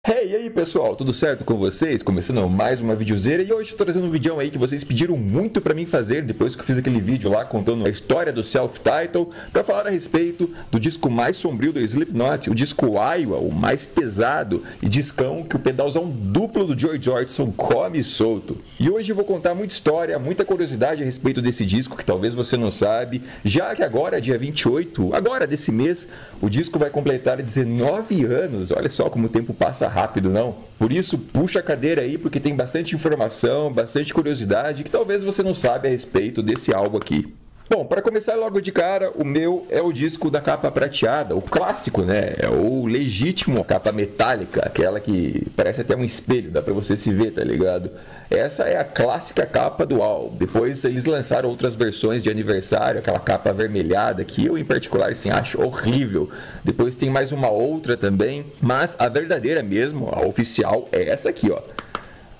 Hey, e aí pessoal, tudo certo com vocês? Começando mais uma videozeira e hoje eu tô trazendo um vídeo aí que vocês pediram muito pra mim fazer depois que eu fiz aquele vídeo lá contando a história do Self-Titled pra falar a respeito do disco mais sombrio do Slipknot, o disco Iowa, o mais pesado e discão que o pedalzão duplo do Joey Jordison come solto. E hoje eu vou contar muita história, muita curiosidade a respeito desse disco que talvez você não sabe, já que agora, dia 28, agora desse mês, o disco vai completar 19 anos, olha só como o tempo passa rápido, não? Por isso, puxa a cadeira aí, porque tem bastante informação, bastante curiosidade que talvez você não sabe a respeito desse álbum aqui. Bom, para começar logo de cara, o meu é o disco da capa prateada, o clássico, né? É o legítimo, capa metálica, aquela que parece até um espelho, dá pra você se ver, tá ligado? Essa é a clássica capa do álbum. Depois eles lançaram outras versões de aniversário, aquela capa avermelhada, que eu em particular assim, acho horrível. Depois tem mais uma outra também, mas a verdadeira mesmo, a oficial, é essa aqui, ó.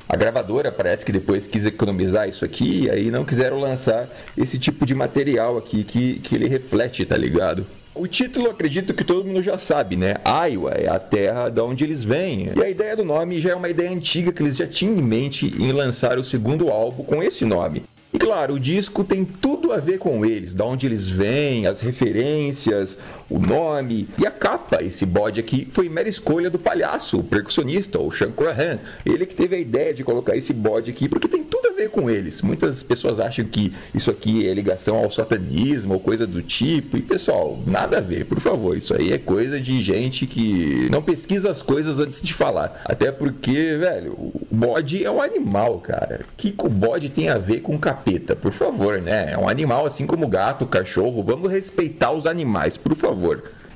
A gravadora parece que depois quis economizar isso aqui e aí não quiseram lançar esse tipo de material aqui que ele reflete, tá ligado? O título acredito que todo mundo já sabe, né? Iowa é a terra de onde eles vêm. E a ideia do nome já é uma ideia antiga que eles já tinham em mente em lançar o segundo álbum com esse nome. E claro, o disco tem tudo a ver com eles, da onde eles vêm, as referências, o nome e a capa. Esse bode aqui foi mera escolha do palhaço, o percussionista, o Sean Crahan. Ele que teve a ideia de colocar esse bode aqui, porque tem tudo a ver com eles. Muitas pessoas acham que isso aqui é ligação ao satanismo ou coisa do tipo. E pessoal, nada a ver, por favor. Isso aí é coisa de gente que não pesquisa as coisas antes de falar. Até porque, velho, o bode é um animal, cara. O que o bode tem a ver com capeta? Por favor, né? É um animal assim como o gato, o cachorro. Vamos respeitar os animais, por favor.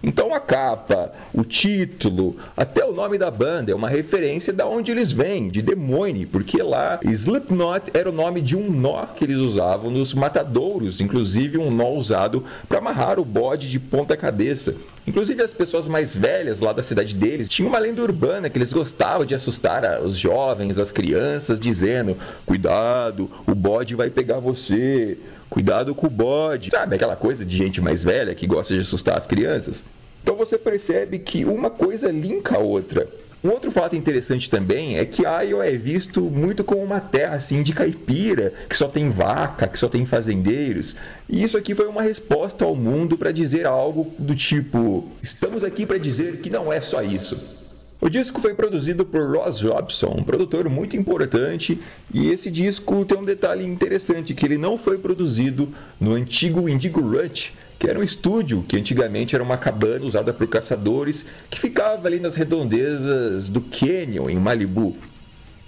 Então a capa, o título, até o nome da banda é uma referência de onde eles vêm, de Des Moines, porque lá Slipknot era o nome de um nó que eles usavam nos matadouros, inclusive um nó usado para amarrar o bode de ponta cabeça. Inclusive as pessoas mais velhas lá da cidade deles tinham uma lenda urbana que eles gostavam de assustar os jovens, as crianças, dizendo: cuidado, o bode vai pegar você. Cuidado com o bode. Sabe aquela coisa de gente mais velha que gosta de assustar as crianças? Então você percebe que uma coisa linka a outra. Um outro fato interessante também é que Iowa é visto muito como uma terra assim de caipira, que só tem vaca, que só tem fazendeiros. E isso aqui foi uma resposta ao mundo para dizer algo do tipo: estamos aqui para dizer que não é só isso. O disco foi produzido por Ross Jobson, um produtor muito importante, e esse disco tem um detalhe interessante, que ele não foi produzido no antigo Indigo Ranch, que era um estúdio que antigamente era uma cabana usada por caçadores, que ficava ali nas redondezas do Canyon, em Malibu.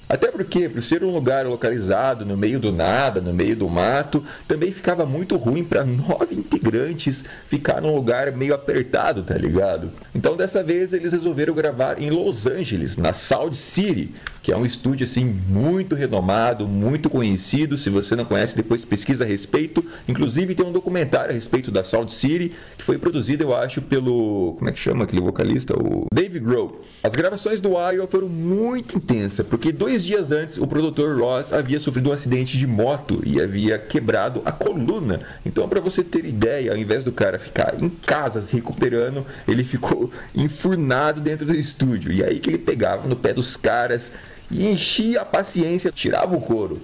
Até porque, por ser um lugar localizado no meio do nada, no meio do mato, também ficava muito ruim para 9 integrantes ficar num lugar meio apertado, tá ligado? Então dessa vez eles resolveram gravar em Los Angeles, na Sound City, que é um estúdio assim muito renomado, muito conhecido. Se você não conhece, depois pesquisa a respeito. Inclusive tem um documentário a respeito da Sound City, que foi produzido, eu acho, pelo... como é que chama aquele vocalista? O Dave Grohl. As gravações do Iowa foram muito intensas, porque 2 dias antes o produtor Ross havia sofrido um acidente de moto e havia quebrado a coluna. Então, para você ter ideia, ao invés do cara ficar em casa se recuperando, ele ficou enfurnado dentro do estúdio. E aí que ele pegava no pé dos caras e enchia a paciência, tirava o couro.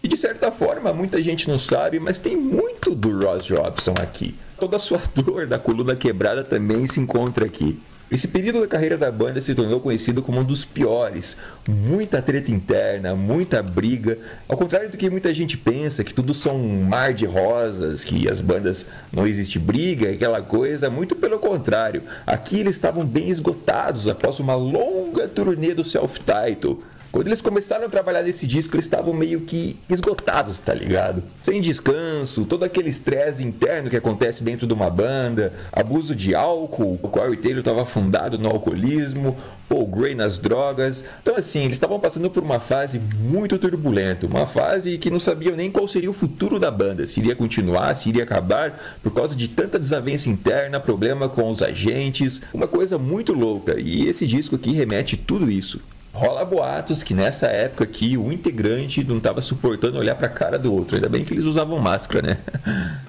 E de certa forma, muita gente não sabe, mas tem muito do Ross Jobson aqui. Toda a sua dor da coluna quebrada também se encontra aqui. Esse período da carreira da banda se tornou conhecido como um dos piores. Muita treta interna, muita briga. Ao contrário do que muita gente pensa, que tudo são um mar de rosas, que as bandas não existe briga, aquela coisa, muito pelo contrário. Aqui eles estavam bem esgotados após uma longa turnê do Self-Titled. Quando eles começaram a trabalhar nesse disco, eles estavam meio que esgotados, tá ligado? Sem descanso, todo aquele estresse interno que acontece dentro de uma banda, abuso de álcool, o Corey Taylor estava afundado no alcoolismo, Paul Gray nas drogas. Então assim, eles estavam passando por uma fase muito turbulenta, uma fase que não sabiam nem qual seria o futuro da banda, se iria continuar, se iria acabar, por causa de tanta desavença interna, problema com os agentes, uma coisa muito louca. E esse disco aqui remete tudo isso. Rola boatos que nessa época aqui o integrante não estava suportando olhar para a cara do outro. Ainda bem que eles usavam máscara, né?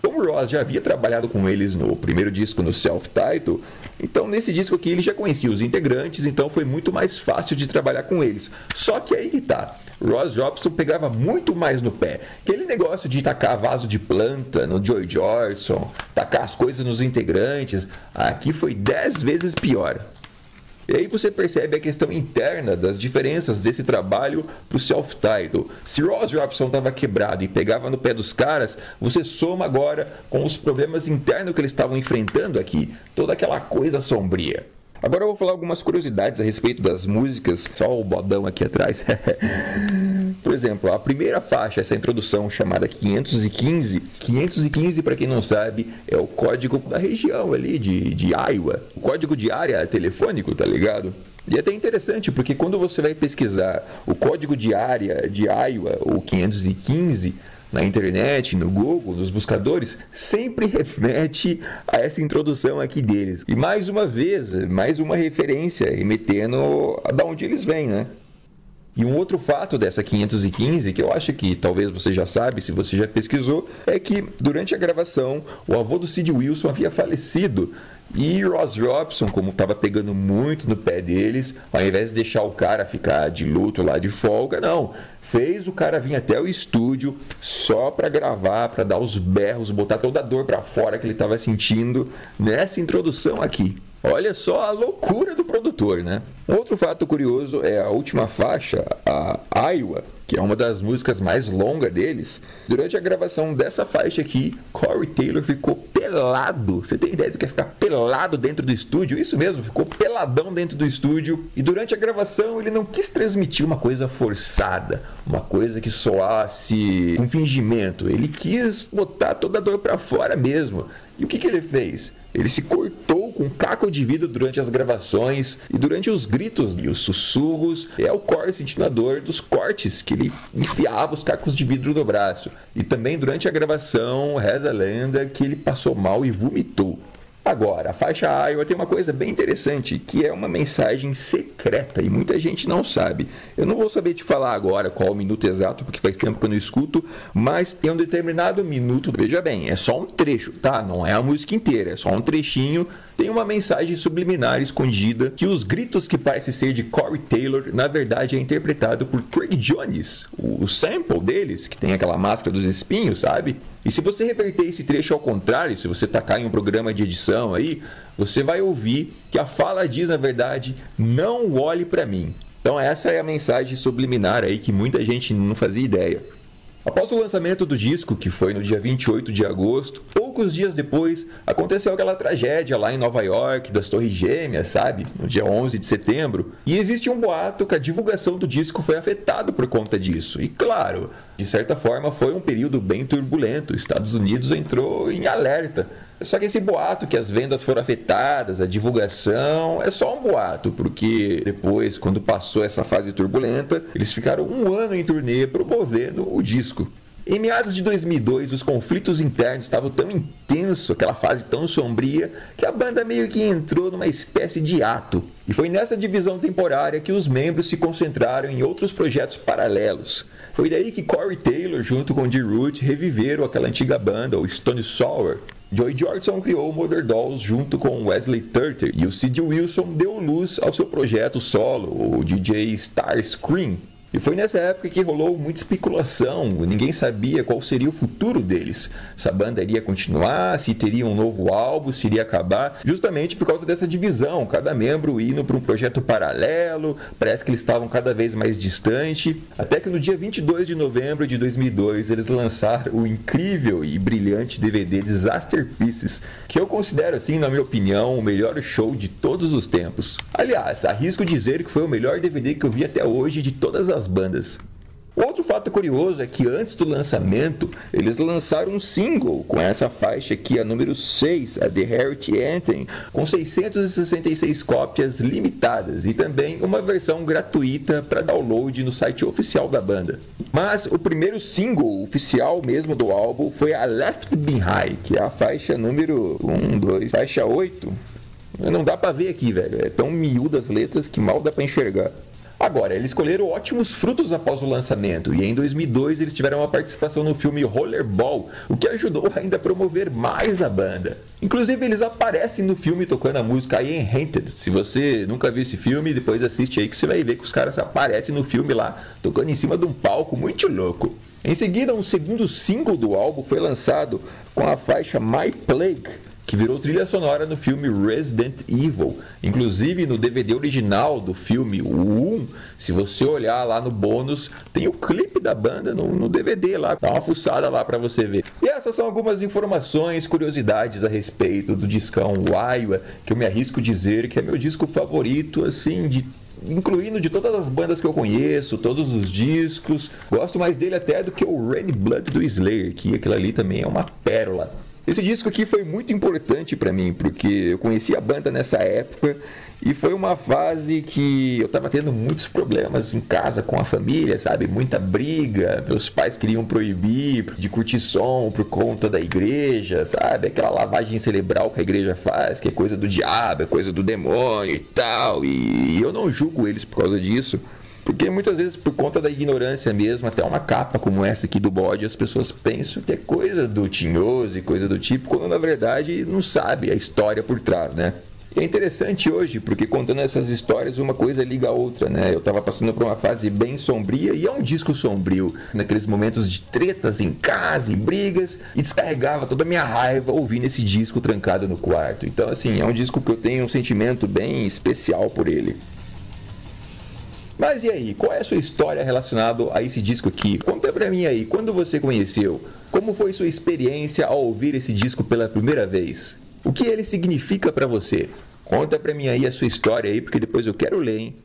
Como Ross já havia trabalhado com eles no primeiro disco, no Self-Titled, então nesse disco aqui ele já conhecia os integrantes, então foi muito mais fácil de trabalhar com eles. Só que aí que tá, Ross Jobson pegava muito mais no pé. Aquele negócio de tacar vaso de planta no Joey Jordison, tacar as coisas nos integrantes, aqui foi 10 vezes pior. E aí você percebe a questão interna das diferenças desse trabalho para o Self-Titled. Se Ross Jobson estava quebrado e pegava no pé dos caras, você soma agora com os problemas internos que eles estavam enfrentando aqui. Toda aquela coisa sombria. Agora eu vou falar algumas curiosidades a respeito das músicas. Só o bodão aqui atrás. Por exemplo, a primeira faixa, essa introdução chamada 515. 515, para quem não sabe, é o código da região ali de Iowa. O código de área telefônico, tá ligado? E é até interessante, porque quando você vai pesquisar o código de área de Iowa, o 515, na internet, no Google, nos buscadores, sempre remete a essa introdução aqui deles. E mais uma vez, mais uma referência, remetendo a de onde eles vêm, né? E um outro fato dessa 515, que eu acho que talvez você já sabe, se você já pesquisou, é que durante a gravação, o avô do Sid Wilson havia falecido. E Ross Jobson, como estava pegando muito no pé deles, ao invés de deixar o cara ficar de luto lá de folga, não. Fez o cara vir até o estúdio só para gravar, para dar os berros, botar toda a dor para fora que ele estava sentindo nessa introdução aqui. Olha só a loucura do produtor, né? Um outro fato curioso é a última faixa, a Iowa, que é uma das músicas mais longas deles. Durante a gravação dessa faixa aqui, Corey Taylor ficou pelado. Você tem ideia do que é ficar pelado dentro do estúdio? Isso mesmo, ficou peladão dentro do estúdio. E durante a gravação ele não quis transmitir uma coisa forçada, uma coisa que soasse um fingimento. Ele quis botar toda a dor pra fora mesmo. E o que ele fez? Ele se cortou com um caco de vidro durante as gravações e durante os gritos e os sussurros é o Corey sentindo a dor dos cortes que ele enfiava os cacos de vidro no braço. E também durante a gravação reza a lenda que ele passou mal e vomitou. Agora, a faixa Iowa tem uma coisa bem interessante, que é uma mensagem secreta e muita gente não sabe. Eu não vou saber te falar agora qual o minuto exato, porque faz tempo que eu não escuto, mas em um determinado minuto, veja bem, é só um trecho, tá? Não é a música inteira, é só um trechinho. Tem uma mensagem subliminar escondida que os gritos que parecem ser de Corey Taylor, na verdade é interpretado por Craig Jones, o sample deles, que tem aquela máscara dos espinhos, sabe? E se você reverter esse trecho ao contrário, se você tacar em um programa de edição aí, você vai ouvir que a fala diz, na verdade, não olhe pra mim. Então essa é a mensagem subliminar aí que muita gente não fazia ideia. Após o lançamento do disco, que foi no dia 28 de agosto, poucos dias depois, aconteceu aquela tragédia lá em Nova York, das Torres Gêmeas, sabe? No dia 11 de setembro. E existe um boato que a divulgação do disco foi afetada por conta disso. E claro, de certa forma foi um período bem turbulento. Os Estados Unidos entrou em alerta. Só que esse boato que as vendas foram afetadas, a divulgação, é só um boato, porque depois, quando passou essa fase turbulenta, eles ficaram um ano em turnê promovendo o disco. Em meados de 2002, os conflitos internos estavam tão intensos, aquela fase tão sombria, que a banda meio que entrou numa espécie de ato. E foi nessa divisão temporária que os membros se concentraram em outros projetos paralelos. Foi daí que Corey Taylor, junto com Dee Root, reviveram aquela antiga banda, o Stone Sour. Joey Jordison criou o Mother Dolls junto com Wesley Turter e o Sid Wilson deu luz ao seu projeto solo, o DJ Starscream. E foi nessa época que rolou muita especulação, ninguém sabia qual seria o futuro deles. Se a banda iria continuar, se teria um novo álbum, se iria acabar, justamente por causa dessa divisão, cada membro indo para um projeto paralelo, parece que eles estavam cada vez mais distantes, até que no dia 22 de novembro de 2002 eles lançaram o incrível e brilhante DVD Disaster Pieces, que eu considero, assim, na minha opinião, o melhor show de todos os tempos. Aliás, arrisco dizer que foi o melhor DVD que eu vi até hoje de todas as bandas. Outro fato curioso é que antes do lançamento, eles lançaram um single com essa faixa aqui, a número 6, a The Heritage Anthem, com 666 cópias limitadas e também uma versão gratuita para download no site oficial da banda. Mas o primeiro single oficial mesmo do álbum foi a Left Behind, que é a faixa número faixa 8. Não dá pra ver aqui, velho. É tão miúdas as letras que mal dá pra enxergar. Agora, eles colheram ótimos frutos após o lançamento, e em 2002 eles tiveram uma participação no filme Rollerball, o que ajudou ainda a promover mais a banda. Inclusive, eles aparecem no filme tocando a música I Am Haunted. Se você nunca viu esse filme, depois assiste aí que você vai ver que os caras aparecem no filme lá, tocando em cima de um palco muito louco. Em seguida, um segundo single do álbum foi lançado com a faixa My Plague, que virou trilha sonora no filme Resident Evil. Inclusive, no DVD original do filme, o 1, se você olhar lá no bônus, tem o clipe da banda no DVD lá. Dá uma fuçada lá pra você ver. E essas são algumas informações, curiosidades a respeito do discão Waiwa, que eu me arrisco dizer que é meu disco favorito, assim, incluindo de todas as bandas que eu conheço, todos os discos. Gosto mais dele até do que o Rain Blood do Slayer, que aquilo ali também é uma pérola. Esse disco aqui foi muito importante pra mim, porque eu conheci a banda nessa época e foi uma fase que eu tava tendo muitos problemas em casa com a família, sabe? Muita briga, meus pais queriam proibir de curtir som por conta da igreja, sabe? Aquela lavagem cerebral que a igreja faz, que é coisa do diabo, é coisa do demônio e tal, e eu não julgo eles por causa disso. Porque muitas vezes, por conta da ignorância mesmo, até uma capa como essa aqui do bode, as pessoas pensam que é coisa do tinhoso e coisa do tipo, quando na verdade não sabe a história por trás, né? E é interessante hoje, porque contando essas histórias, uma coisa liga a outra, né? Eu tava passando por uma fase bem sombria, e é um disco sombrio, naqueles momentos de tretas em casa e brigas, e descarregava toda a minha raiva ouvindo esse disco trancado no quarto. Então, assim, é um disco que eu tenho um sentimento bem especial por ele. Mas e aí, qual é a sua história relacionada a esse disco aqui? Conta pra mim aí, quando você conheceu? Como foi sua experiência ao ouvir esse disco pela primeira vez? O que ele significa pra você? Conta pra mim aí a sua história aí, porque depois eu quero ler, hein?